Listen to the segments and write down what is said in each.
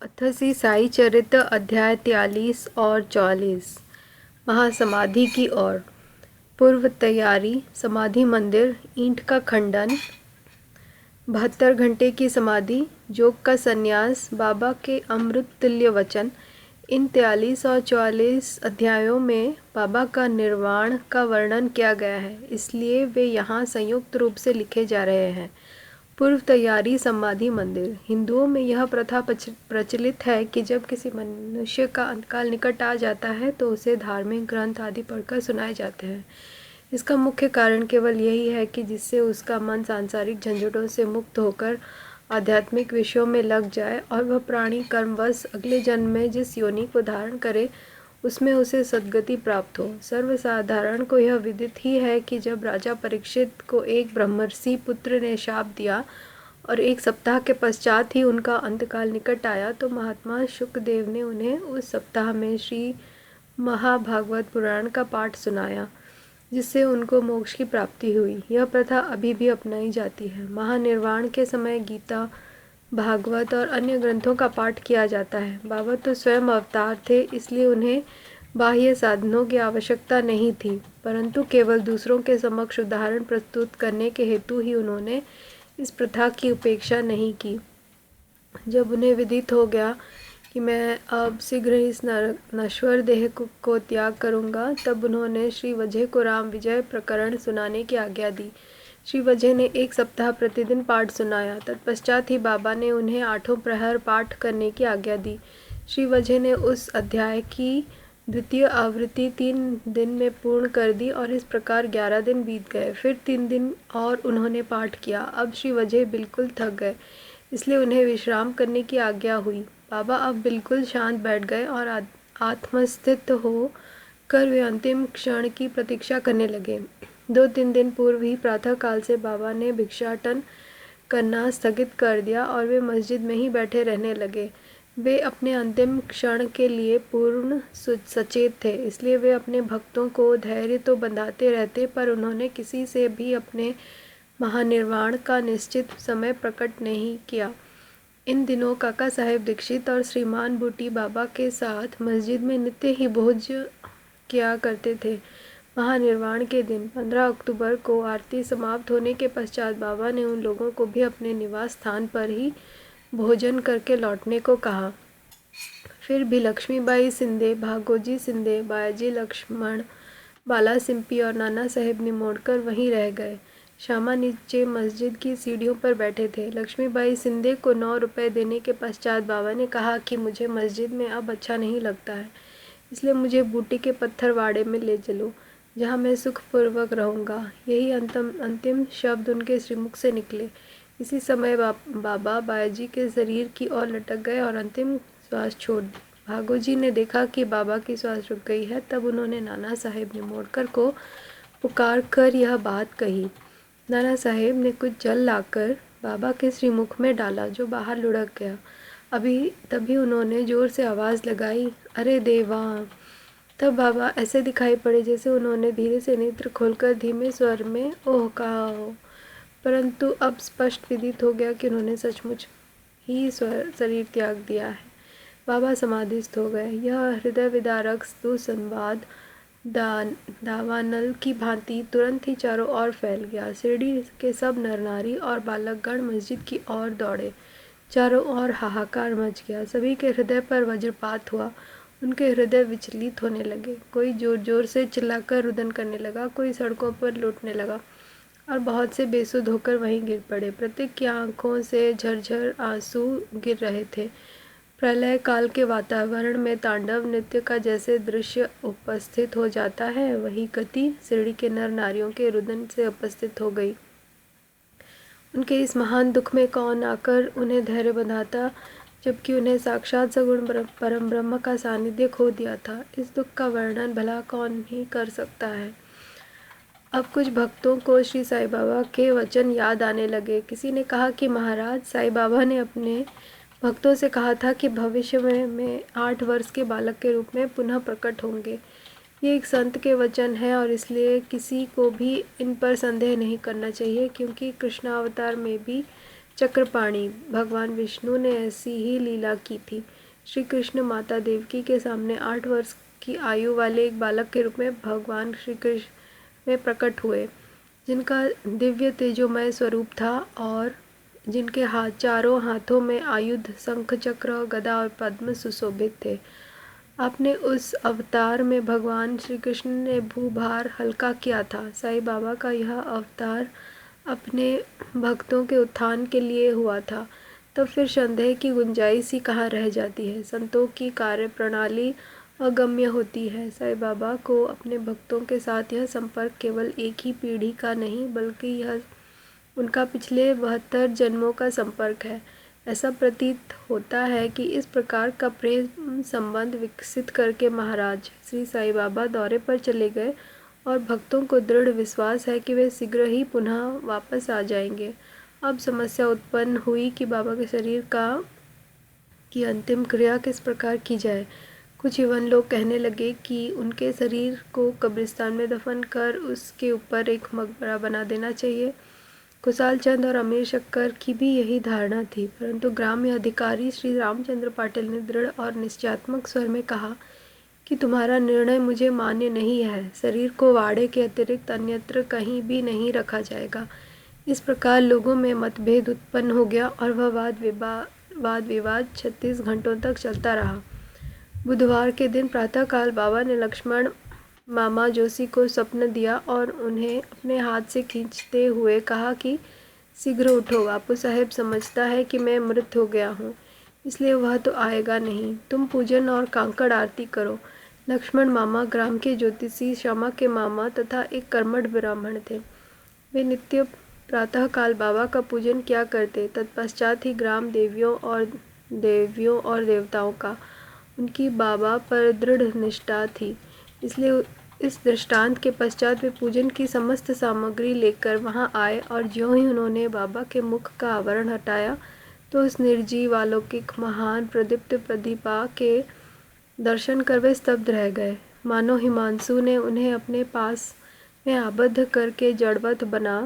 अथ श्री साई चरित्र अध्याय 43 और 44। महासमाधि की ओर। पूर्व तैयारी। समाधि मंदिर। ईंट का खंडन। 72 घंटे की समाधि। योग का संन्यास। बाबा के अमृत तुल्य वचन। इन 43 और 44 अध्यायों में बाबा का निर्वाण का वर्णन किया गया है, इसलिए वे यहाँ संयुक्त रूप से लिखे जा रहे हैं। पूर्व तैयारी। समाधि मंदिर। हिंदुओं में यह प्रथा प्रचलित है कि जब किसी मनुष्य का अंतकाल निकट आ जाता है तो उसे धार्मिक ग्रंथ आदि पढ़कर सुनाए जाते हैं। इसका मुख्य कारण केवल यही है कि जिससे उसका मन सांसारिक झंझटों से मुक्त होकर आध्यात्मिक विषयों में लग जाए और वह प्राणी कर्मवश अगले जन्म में जिस योनि को धारण करे उसमें उसे सद्गति प्राप्त हो। सर्वसाधारण को यह विदित ही है कि जब राजा परीक्षित को एक ब्रह्मर्षि पुत्र ने शाप दिया और 1 सप्ताह के पश्चात ही उनका अंतकाल निकट आया तो महात्मा शुकदेव ने उन्हें उस सप्ताह में श्री महाभागवत पुराण का पाठ सुनाया, जिससे उनको मोक्ष की प्राप्ति हुई। यह प्रथा अभी भी अपनाई जाती है। महानिर्वाण के समय गीता, भागवत और अन्य ग्रंथों का पाठ किया जाता है। बाबा तो स्वयं अवतार थे, इसलिए उन्हें बाह्य साधनों की आवश्यकता नहीं थी, परंतु केवल दूसरों के समक्ष उदाहरण प्रस्तुत करने के हेतु ही उन्होंने इस प्रथा की उपेक्षा नहीं की। जब उन्हें विदित हो गया कि मैं अब शीघ्र इस नश्वर देह को त्याग करूंगा, तब उन्होंने श्री वजह को राम विजय प्रकरण सुनाने की आज्ञा दी। श्री वजह ने 1 सप्ताह प्रतिदिन पाठ सुनाया। तत्पश्चात ही बाबा ने उन्हें 8 प्रहर पाठ करने की आज्ञा दी। श्री वजह ने उस अध्याय की द्वितीय आवृत्ति 3 दिन में पूर्ण कर दी और इस प्रकार 11 दिन बीत गए। फिर 3 दिन और उन्होंने पाठ किया। अब श्री वजह बिल्कुल थक गए, इसलिए उन्हें विश्राम करने की आज्ञा हुई। बाबा अब बिल्कुल शांत बैठ गए और आत्मस्थित हो कर वे अंतिम क्षण की प्रतीक्षा करने लगे। 2-3 दिन पूर्व ही प्रातः काल से बाबा ने भिक्षाटन करना स्थगित कर दिया और वे मस्जिद में ही बैठे रहने लगे। वे अपने अंतिम क्षण के लिए पूर्ण सचेत थे, इसलिए वे अपने भक्तों को धैर्य तो बंधाते रहते, पर उन्होंने किसी से भी अपने महानिर्वाण का निश्चित समय प्रकट नहीं किया। इन दिनों काका साहेब दीक्षित और श्रीमान बूटी बाबा के साथ मस्जिद में नित्य ही भोज किया करते थे। महानिर्वाण के दिन 15 अक्टूबर को आरती समाप्त होने के पश्चात बाबा ने उन लोगों को भी अपने निवास स्थान पर ही भोजन करके लौटने को कहा। फिर भी लक्ष्मीबाई सिंधे, भागोजी सिंधे, बायाजी लक्ष्मण, बाला सिंपी और नाना साहेब निमोड़कर वहीं रह गए। श्यामा नीचे मस्जिद की सीढ़ियों पर बैठे थे। लक्ष्मीबाई सिंधे को 9 रुपए देने के पश्चात बाबा ने कहा कि मुझे मस्जिद में अब अच्छा नहीं लगता है, इसलिए मुझे बूटी के पत्थरवाड़े में ले चलो, जहाँ मैं सुखपूर्वक रहूँगा। यही अंतिम शब्द उनके श्रीमुख से निकले। इसी समय बाबा बायाजी के शरीर की ओर लटक गए और अंतिम श्वास छोड़ दी। भागोजी ने देखा कि बाबा की श्वास रुक गई है, तब उन्होंने नाना साहेब निमोड़कर को पुकार कर यह बात कही। नाना साहेब ने कुछ जल लाकर बाबा के श्रीमुख में डाला, जो बाहर लुढ़क गया। तभी उन्होंने जोर से आवाज़ लगाई, अरे देवा! तब बाबा ऐसे दिखाई पड़े जैसे उन्होंने धीरे से नेत्र खोलकर धीमे स्वर में ओह कहा हो, परंतु अब स्पष्ट विदित हो गया कि उन्होंने सचमुच ही शरीर त्याग दिया है। बाबा समाधिस्थ हो गए। यह हृदय विदारक दुसंवाद दावानल की भांति तुरंत ही चारों ओर फैल गया। शिरडी के सब नर नारी और बालकगण मस्जिद की ओर दौड़े। चारों ओर हाहाकार मच गया। सभी के हृदय पर वज्रपात हुआ। उनके हृदय विचलित होने लगे। कोई जोर जोर से चिल्लाकर रुदन करने लगा, कोई सड़कों पर लौटने लगा और बहुत से बेसुध होकर वहीं गिर पड़े। प्रत्येक की आंखों से झरझर आंसू गिर रहे थे। प्रलय काल के वातावरण में तांडव नृत्य का जैसे दृश्य उपस्थित हो जाता है, वही गति शिरडी के नर नारियों के रुदन से उपस्थित हो गई। उनके इस महान दुख में कौन आकर उन्हें धैर्य बंधाता, जबकि उन्हें साक्षात सगुण परम ब्रह्म का सानिध्य खो दिया था। इस दुख का वर्णन भला कौन ही कर सकता है। अब कुछ भक्तों को श्री साईं बाबा के वचन याद आने लगे। किसी ने कहा कि महाराज, साईं बाबा ने अपने भक्तों से कहा था कि भविष्य में 8 वर्ष के बालक के रूप में पुनः प्रकट होंगे। ये एक संत के वचन है और इसलिए किसी को भी इन पर संदेह नहीं करना चाहिए, क्योंकि कृष्णावतार में भी चक्रपाणि, भगवान विष्णु ने ऐसी ही लीला की थी। श्री कृष्ण माता देवकी के सामने 8 वर्ष की आयु वाले एक बालक के रूप में भगवान श्री कृष्ण में प्रकट हुए, जिनका दिव्य तेजोमय स्वरूप था और जिनके चारों हाथों में आयुध, शंख, चक्र, गदा और पद्म सुशोभित थे। आपने उस अवतार में भगवान श्री कृष्ण ने भूभार हल्का किया था। साईं बाबा का यह अवतार अपने भक्तों के उत्थान के लिए हुआ था। तब फिर संदेह की गुंजाइश ही कहाँ रह जाती है। संतों की कार्य प्रणाली अगम्य होती है। साईं बाबा को अपने भक्तों के साथ यह संपर्क केवल एक ही पीढ़ी का नहीं, बल्कि यह उनका पिछले 72 जन्मों का संपर्क है। ऐसा प्रतीत होता है कि इस प्रकार का प्रेम संबंध विकसित करके महाराज श्री साईं बाबा दौरे पर चले गए और भक्तों को दृढ़ विश्वास है कि वे शीघ्र ही पुनः वापस आ जाएंगे। अब समस्या उत्पन्न हुई कि बाबा के शरीर की अंतिम क्रिया किस प्रकार की जाए। कुछ युवान लोग कहने लगे कि उनके शरीर को कब्रिस्तान में दफन कर उसके ऊपर एक मकबरा बना देना चाहिए। कुशाल चंद और अमीर शक्कर की भी यही धारणा थी, परंतु ग्राम्य अधिकारी श्री रामचंद्र पाटिल ने दृढ़ और निश्चयात्मक स्वर में कहा कि तुम्हारा निर्णय मुझे मान्य नहीं है। शरीर को वाड़े के अतिरिक्त अन्यत्र कहीं भी नहीं रखा जाएगा। इस प्रकार लोगों में मतभेद उत्पन्न हो गया और वह वाद विवाद 36 घंटों तक चलता रहा। बुधवार के दिन प्रातःकाल बाबा ने लक्ष्मण मामा जोशी को स्वप्न दिया और उन्हें अपने हाथ से खींचते हुए कहा कि शीघ्र उठो, बापू साहेब समझता है कि मैं मृत हो गया हूँ, इसलिए वह तो आएगा नहीं। तुम पूजन और कांकड़ आरती करो। लक्ष्मण मामा ग्राम के ज्योतिषी श्यामा के मामा तथा एक कर्मठ ब्राह्मण थे। वे नित्य प्रातःकाल बाबा का पूजन किया करते। तत्पश्चात ही ग्राम देवियों और देवताओं का उनकी बाबा पर दृढ़ निष्ठा थी, इसलिए इस दृष्टांत के पश्चात वे पूजन की समस्त सामग्री लेकर वहां आए और ज्यों ही उन्होंने बाबा के मुख का आवरण हटाया तो उस निर्जीव अलौकिक महान प्रदीप्त प्रतिभा के दर्शन कर वे स्तब्ध रह गए, मानो हिमांशु ने उन्हें अपने पास में आबद्ध करके जड़वत बना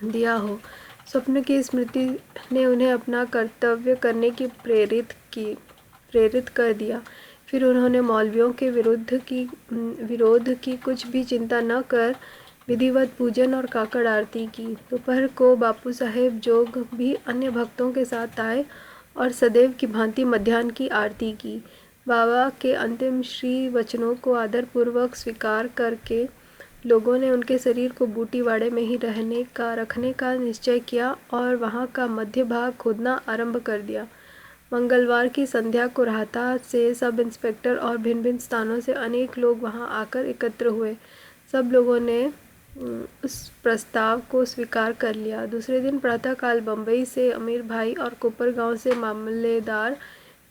दिया हो। स्वप्न की स्मृति ने उन्हें अपना कर्तव्य करने की प्रेरित कर दिया। फिर उन्होंने मौलवियों के विरोध की कुछ भी चिंता न कर विधिवत पूजन और काकड़ आरती की। दोपहर को बापू साहेब जोग भी अन्य भक्तों के साथ आए और सदैव की भांति मध्याह्न की आरती की। बाबा के अंतिम श्री वचनों को आदरपूर्वक स्वीकार करके लोगों ने उनके शरीर को बूटीवाड़े में ही रखने का निश्चय किया और वहां का मध्य भाग खोदना आरंभ कर दिया। मंगलवार की संध्या को राहता से सब इंस्पेक्टर और भिन्न भिन्न स्थानों से अनेक लोग वहां आकर एकत्र हुए। सब लोगों ने उस प्रस्ताव को स्वीकार कर लिया। दूसरे दिन प्रातःकाल बम्बई से अमीर भाई और कोपरगांव से मामलेदार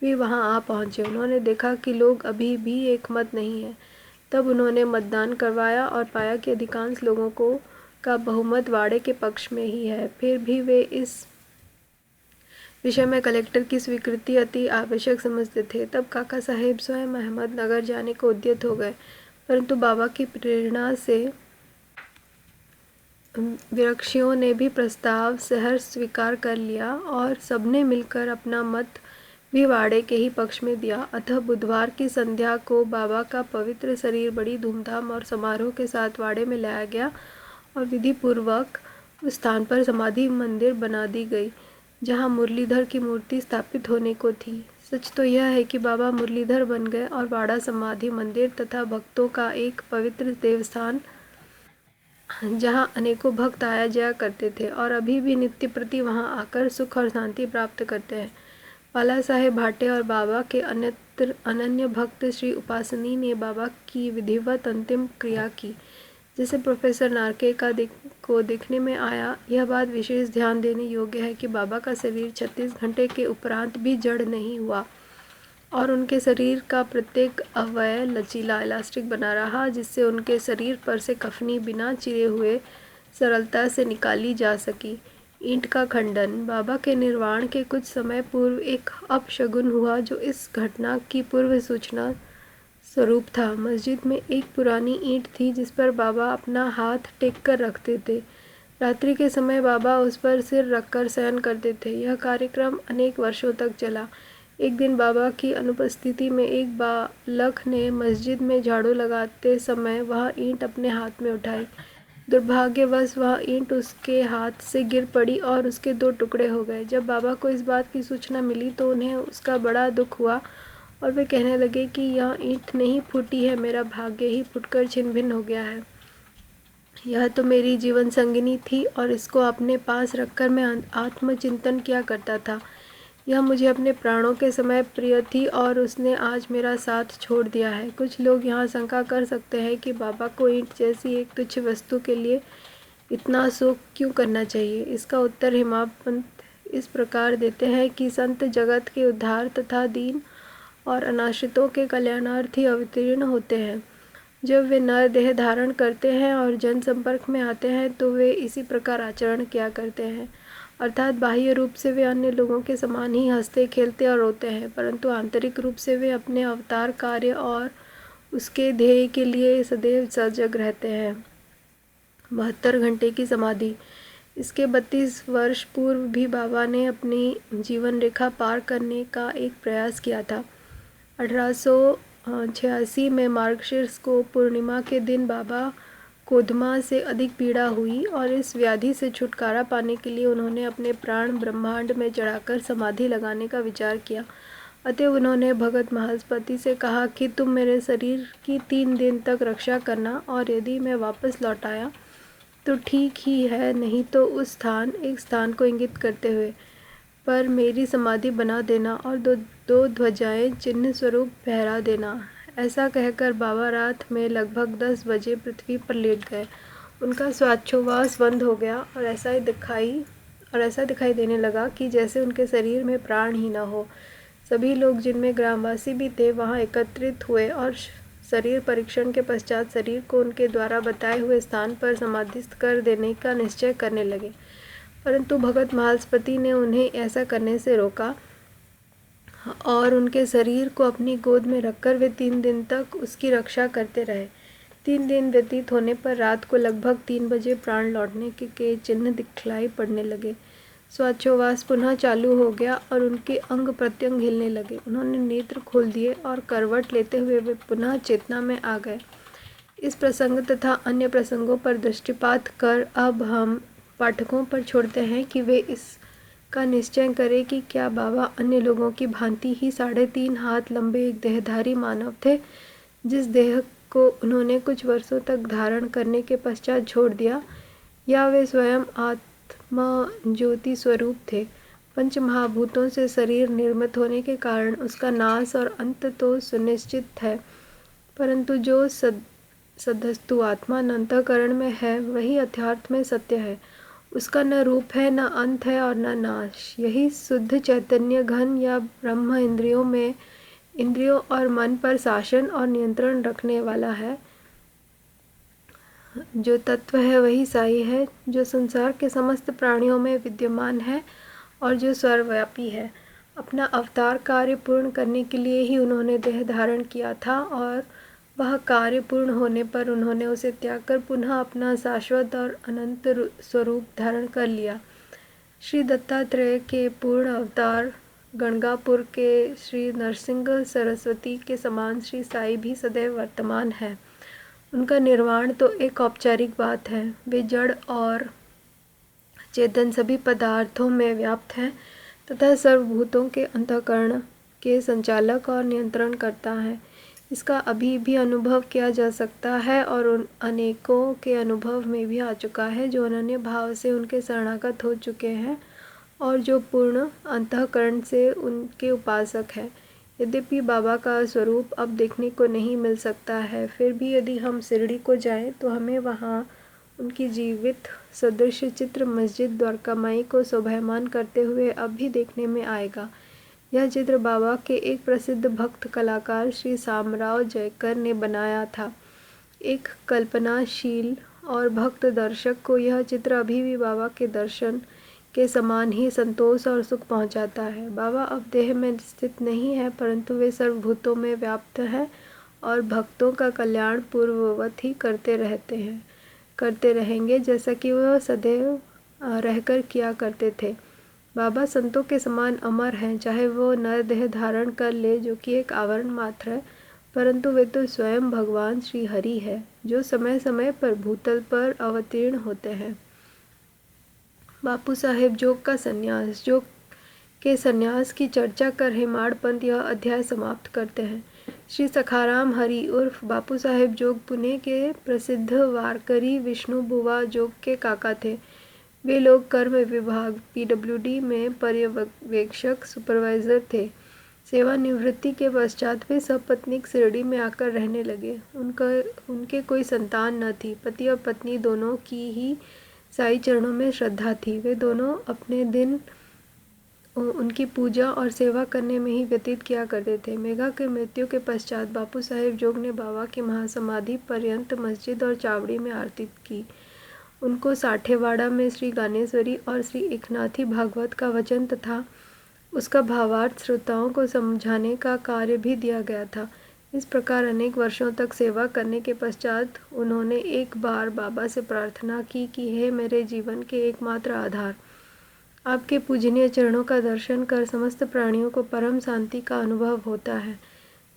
भी वहां आ पहुंचे। उन्होंने देखा कि लोग अभी भी एक मत नहीं है। तब उन्होंने मतदान करवाया और पाया कि अधिकांश लोगों का बहुमत वाड़े के पक्ष में ही है। फिर भी वे इस विषय में कलेक्टर की स्वीकृति अति आवश्यक समझते थे। तब काका साहेब स्वयं अहमदनगर जाने को उद्यत हो गए, परंतु बाबा की प्रेरणा से विपक्षियों ने भी प्रस्ताव सहर्ष स्वीकार कर लिया और सबने मिलकर अपना मत भी वाड़े के ही पक्ष में दिया। अतः बुधवार की संध्या को बाबा का पवित्र शरीर बड़ी धूमधाम और समारोह के साथ वाड़े में लाया गया और विधि पूर्वक उस स्थान पर समाधि मंदिर बना दी गई जहां मुरलीधर की मूर्ति स्थापित होने को थी। सच तो यह है कि बाबा मुरलीधर बन गए और वाड़ा समाधि मंदिर तथा भक्तों का एक पवित्र देवस्थान जहां अनेकों भक्त आया जाया करते थे और अभी भी नित्य प्रति वहां आकर सुख और शांति प्राप्त करते हैं। बाला साहेब भाटे और बाबा के अनन्य भक्त श्री उपासनी ने बाबा की विधिवत अंतिम क्रिया की, जिसे प्रोफेसर नार्के को देखने में आया। यह बात विशेष ध्यान देने योग्य है कि बाबा का शरीर 36 घंटे के उपरांत भी जड़ नहीं हुआ और उनके शरीर का प्रत्येक अवयव लचीला इलास्टिक बना रहा, जिससे उनके शरीर पर से कफनी बिना चिरे हुए सरलता से निकाली जा सकी। ईंट का खंडन। बाबा के निर्वाण के कुछ समय पूर्व एक अपशगुन हुआ जो इस घटना की पूर्व सूचना स्वरूप था। मस्जिद में एक पुरानी ईंट थी जिस पर बाबा अपना हाथ टेक कर रखते थे। रात्रि के समय बाबा उस पर सिर रखकर शयन करते थे। यह कार्यक्रम अनेक वर्षों तक चला। एक दिन बाबा की अनुपस्थिति में एक बालक ने मस्जिद में झाड़ू लगाते समय वह ईंट अपने हाथ में उठाई। दुर्भाग्यवश वह ईंट उसके हाथ से गिर पड़ी और उसके 2 टुकड़े हो गए। जब बाबा को इस बात की सूचना मिली तो उन्हें उसका बड़ा दुख हुआ और वे कहने लगे कि यह ईंट नहीं फूटी है, मेरा भाग्य ही फूटकर छिन्न-भिन्न हो गया है। यह तो मेरी जीवन संगिनी थी और इसको अपने पास रखकर मैं आत्मचिंतन किया करता था। यह मुझे अपने प्राणों के समय प्रिय थी और उसने आज मेरा साथ छोड़ दिया है। कुछ लोग यहाँ शंका कर सकते हैं कि बाबा को ईंट जैसी एक तुच्छ वस्तु के लिए इतना शोक क्यों करना चाहिए। इसका उत्तर हेमापंत इस प्रकार देते हैं कि संत जगत के उद्धार तथा दीन और अनाश्रितों के कल्याणार्थी अवतीर्ण होते हैं। जब वे नर देह धारण करते हैं और जन संपर्क में आते हैं तो वे इसी प्रकार आचरण किया करते हैं, अर्थात बाह्य रूप से वे अन्य लोगों के समान ही हंसते खेलते और रोते हैं, परंतु आंतरिक रूप से वे अपने अवतार कार्य और उसके ध्येय के लिए सदैव सजग रहते हैं। 72 घंटे की समाधि। इसके 32 वर्ष पूर्व भी बाबा ने अपनी जीवन रेखा पार करने का एक प्रयास किया था। 1886 में मार्गशीर्ष को पूर्णिमा के दिन बाबा कोधमा से अधिक पीड़ा हुई और इस व्याधि से छुटकारा पाने के लिए उन्होंने अपने प्राण ब्रह्मांड में चढ़ाकर समाधि लगाने का विचार किया। अतएव उन्होंने भगत महास्पति से कहा कि तुम मेरे शरीर की 3 दिन तक रक्षा करना और यदि मैं वापस लौट आया तो ठीक ही है, नहीं तो उस एक स्थान को इंगित करते हुए पर मेरी समाधि बना देना और दो ध्वजाएं चिन्ह स्वरूप फहरा देना। ऐसा कहकर बाबा रात में लगभग 10 बजे पृथ्वी पर लेट गए। उनका श्वासोच्छ्वास बंद हो गया और ऐसा दिखाई देने लगा कि जैसे उनके शरीर में प्राण ही न हो। सभी लोग, जिनमें ग्रामवासी भी थे, वहां एकत्रित हुए और शरीर परीक्षण के पश्चात शरीर को उनके द्वारा बताए हुए स्थान पर समाधिस्थ कर देने का निश्चय करने लगे, परंतु भगत महास्पति ने उन्हें ऐसा करने से रोका और उनके शरीर को अपनी गोद में रखकर वे 3 दिन तक उसकी रक्षा करते रहे। 3 दिन व्यतीत होने पर रात को लगभग 3 बजे प्राण लौटने के चिन्ह दिखलाई पड़ने लगे। श्वासोच्छ्वास पुनः चालू हो गया और उनके अंग प्रत्यंग हिलने लगे। उन्होंने नेत्र खोल दिए और करवट लेते हुए वे पुनः चेतना में आ गए। इस प्रसंग तथा अन्य प्रसंगों पर दृष्टिपात कर अब हम पाठकों पर छोड़ते हैं कि वे इसका निश्चय करें कि क्या बाबा अन्य लोगों की भांति ही 3.5 हाथ लंबे एक देहधारी मानव थे, जिस देह को उन्होंने कुछ वर्षों तक धारण करने के पश्चात छोड़ दिया, या वे स्वयं आत्मा ज्योति स्वरूप थे। पंच महाभूतों से शरीर निर्मित होने के कारण उसका नाश और अंत तो सुनिश्चित है, परंतु जो सदस्तु आत्मा अंतःकरण में है वही अध्यात्म में सत्य है। उसका न रूप है, न अंत है और न नाश। यही शुद्ध चैतन्य घन या ब्रह्म इंद्रियों और मन पर शासन और नियंत्रण रखने वाला है। जो तत्व है वही साई है, जो संसार के समस्त प्राणियों में विद्यमान है और जो सर्वव्यापी है। अपना अवतार कार्य पूर्ण करने के लिए ही उन्होंने देह धारण किया था और वह कार्य पूर्ण होने पर उन्होंने उसे त्याग कर पुनः अपना शाश्वत और अनंत स्वरूप धारण कर लिया। श्री दत्तात्रेय के पूर्ण अवतार गणगापुर के श्री नरसिंह सरस्वती के समान श्री साई भी सदैव वर्तमान है। उनका निर्वाण तो एक औपचारिक बात है। वे जड़ और चेतन सभी पदार्थों में व्याप्त हैं तथा सर्वभूतों के अंतःकरण के संचालक और नियंत्रण करता है। इसका अभी भी अनुभव किया जा सकता है और उन अनेकों के अनुभव में भी आ चुका है जो अनन्य भाव से उनके शरणागत हो चुके हैं और जो पूर्ण अंतःकरण से उनके उपासक हैं। यद्यपि बाबा का स्वरूप अब देखने को नहीं मिल सकता है, फिर भी यदि हम शिरडी को जाएं तो हमें वहां उनकी जीवित सदृश चित्र मस्जिद द्वारकामाई को शोभायमान करते हुए अब भी देखने में आएगा। यह चित्र बाबा के एक प्रसिद्ध भक्त कलाकार श्री शामराव जयकर ने बनाया था। एक कल्पनाशील और भक्त दर्शक को यह चित्र अभी भी बाबा के दर्शन के समान ही संतोष और सुख पहुंचाता है। बाबा अब देह में स्थित नहीं है, परंतु वे सर्वभूतों में व्याप्त हैं और भक्तों का कल्याण पूर्ववत ही करते रहते हैं। करते रहेंगे जैसा कि वह सदैव रहकर किया करते थे। बाबा संतों के समान अमर हैं, चाहे वो नर देह धारण कर ले जो कि एक आवरण मात्र है, परंतु वे तो स्वयं भगवान श्री हरि है जो समय समय पर भूतल पर अवतीर्ण होते हैं। बापू साहेब जोग का संन्यास। जोग के संन्यास की चर्चा कर हेमाड़ पंत यह अध्याय समाप्त करते हैं। श्री सखाराम हरि उर्फ बापू साहेब जोग पुणे के प्रसिद्ध वारकरी विष्णु बुवा जोग के काका थे। वे लोग कर्म विभाग पीडब्ल्यूडी में पर्यवेक्षक सुपरवाइजर थे। सेवानिवृत्ति के पश्चात वे सपत्नीक शिरडी में आकर रहने लगे। उनके कोई संतान न थी। पति और पत्नी दोनों की ही साईं चरणों में श्रद्धा थी। वे दोनों अपने दिन उनकी पूजा और सेवा करने में ही व्यतीत किया करते थे। मेघा के मृत्यु के पश्चात बापू साहेब जोग ने बाबा की महासमाधि पर्यंत मस्जिद और चावड़ी में आरती की। उनको साठेवाड़ा में श्री गानेश्वरी और श्री एकनाथी भागवत का वचन तथा उसका भावार्थ श्रोताओं को समझाने का कार्य भी दिया गया था। इस प्रकार अनेक वर्षों तक सेवा करने के पश्चात उन्होंने एक बार बाबा से प्रार्थना की कि हे मेरे जीवन के एकमात्र आधार, आपके पूजनीय चरणों का दर्शन कर समस्त प्राणियों को परम शांति का अनुभव होता है।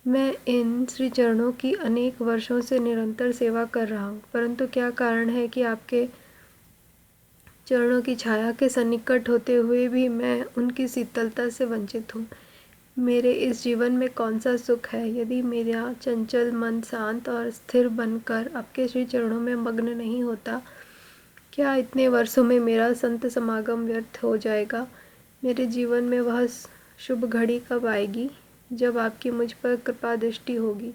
मैं इन श्री चरणों की अनेक वर्षों से निरंतर सेवा कर रहा हूँ, परंतु क्या कारण है कि आपके चरणों की छाया के सन्निकट होते हुए भी मैं उनकी शीतलता से वंचित हूँ। मेरे इस जीवन में कौन सा सुख है यदि मेरा चंचल मन शांत और स्थिर बनकर आपके श्री चरणों में मग्न नहीं होता? क्या इतने वर्षों में मेरा संत समागम व्यर्थ हो जाएगा? मेरे जीवन में वह शुभ घड़ी कब आएगी जब आपकी मुझ पर कृपा दृष्टि होगी?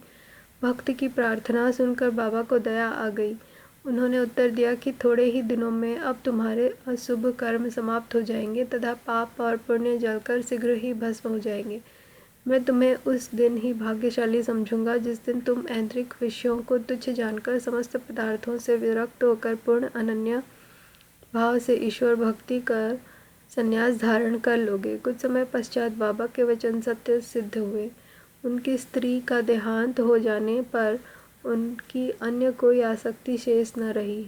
भक्त की प्रार्थना सुनकर बाबा को दया आ गई। उन्होंने उत्तर दिया कि थोड़े ही दिनों में अब तुम्हारे अशुभ कर्म समाप्त हो जाएंगे तथा पाप और पुण्य जलकर शीघ्र ही भस्म हो जाएंगे। मैं तुम्हें उस दिन ही भाग्यशाली समझूंगा जिस दिन तुम ऐन्द्रिक विषयों को तुच्छ जानकर समस्त पदार्थों से विरक्त होकर पूर्ण अनन्य भाव से ईश्वर भक्ति कर संन्यास धारण कर लोगे। कुछ समय पश्चात बाबा के वचन सत्य सिद्ध हुए। उनकी स्त्री का देहांत हो जाने पर उनकी अन्य कोई आसक्ति शेष न रही।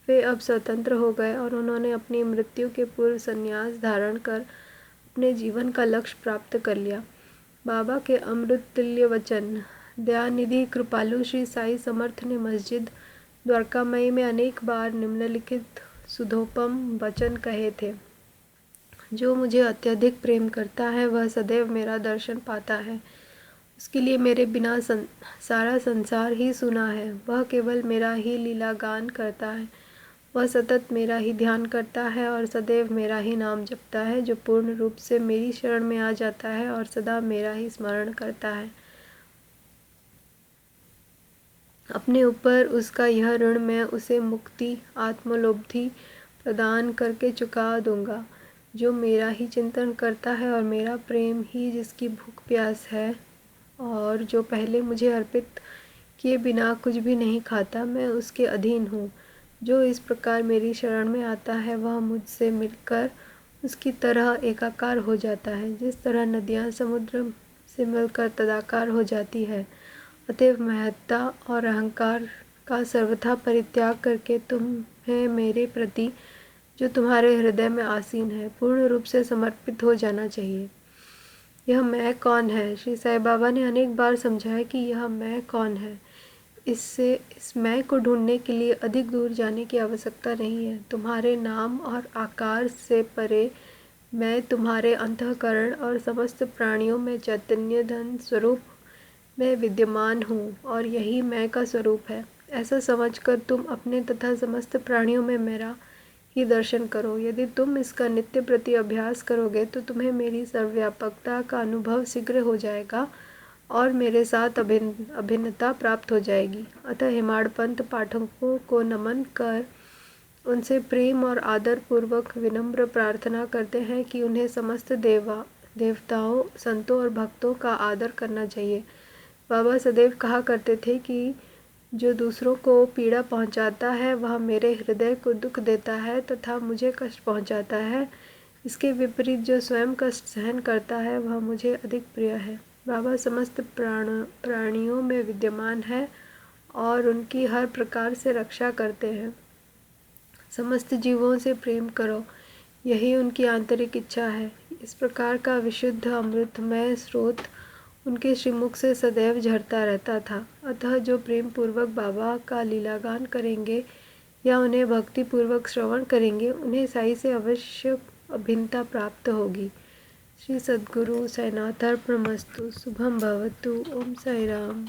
वे अब स्वतंत्र हो गए और उन्होंने अपनी मृत्यु के पूर्व संन्यास धारण कर अपने जीवन का लक्ष्य प्राप्त कर लिया। बाबा के अमृत तुल्य वचन। दयानिधि कृपालु श्री साई समर्थ ने मस्जिद द्वारकामयी में अनेक बार निम्नलिखित सुधोपम वचन कहे थे। जो मुझे अत्यधिक प्रेम करता है वह सदैव मेरा दर्शन पाता है। उसके लिए मेरे बिना सारा संसार ही सुना है। वह केवल मेरा ही लीला गान करता है। वह सतत मेरा ही ध्यान करता है और सदैव मेरा ही नाम जपता है। जो पूर्ण रूप से मेरी शरण में आ जाता है और सदा मेरा ही स्मरण करता है, अपने ऊपर उसका यह ऋण मैं उसे मुक्ति आत्मलोब्धि प्रदान करके चुका दूंगा। जो मेरा ही चिंतन करता है और मेरा प्रेम ही जिसकी भूख प्यास है और जो पहले मुझे अर्पित किए बिना कुछ भी नहीं खाता, मैं उसके अधीन हूँ। जो इस प्रकार मेरी शरण में आता है वह मुझसे मिलकर उसकी तरह एकाकार हो जाता है, जिस तरह नदियाँ समुद्र से मिलकर तदाकार हो जाती है। अतएव महत्ता और अहंकार का सर्वथा परित्याग करके तुम्हें मेरे प्रति जो तुम्हारे हृदय में आसीन है पूर्ण रूप से समर्पित हो जाना चाहिए। यह मैं कौन है? श्री साईं बाबा ने अनेक बार समझाया कि यह मैं कौन है। इस मैं को ढूंढने के लिए अधिक दूर जाने की आवश्यकता नहीं है। तुम्हारे नाम और आकार से परे मैं तुम्हारे अंतःकरण और समस्त प्राणियों में चैतन्य धन स्वरूप में विद्यमान हूँ और यही मैं का स्वरूप है। ऐसा समझकर तुम अपने तथा समस्त प्राणियों में मेरा ही दर्शन करो। यदि तुम इसका नित्य प्रति अभ्यास करोगे तो तुम्हें मेरी सर्वव्यापकता का अनुभव शीघ्र हो जाएगा और मेरे साथ अभिन्नता प्राप्त हो जाएगी। अतः हेमाड़ पंत पाठकों को नमन कर उनसे प्रेम और आदर पूर्वक विनम्र प्रार्थना करते हैं कि उन्हें समस्त देवताओं, संतों और भक्तों का आदर करना चाहिए। बाबा सदैव कहा करते थे कि जो दूसरों को पीड़ा पहुंचाता है वह मेरे हृदय को दुख देता है तथा मुझे कष्ट पहुंचाता है। इसके विपरीत जो स्वयं कष्ट सहन करता है वह मुझे अधिक प्रिय है। बाबा समस्त प्राणियों में विद्यमान है और उनकी हर प्रकार से रक्षा करते हैं। समस्त जीवों से प्रेम करो, यही उनकी आंतरिक इच्छा है। इस प्रकार का विशुद्ध अमृतमय स्रोत उनके श्रीमुख से सदैव झरता रहता था। अतः जो प्रेम पूर्वक बाबा का लीलागान करेंगे या उन्हें भक्ति पूर्वक श्रवण करेंगे, उन्हें साई से अवश्य अभिन्नता प्राप्त होगी। श्री सद्गुरु साईनाथार्पणमस्तु। शुभम भवतु। ओम साई राम।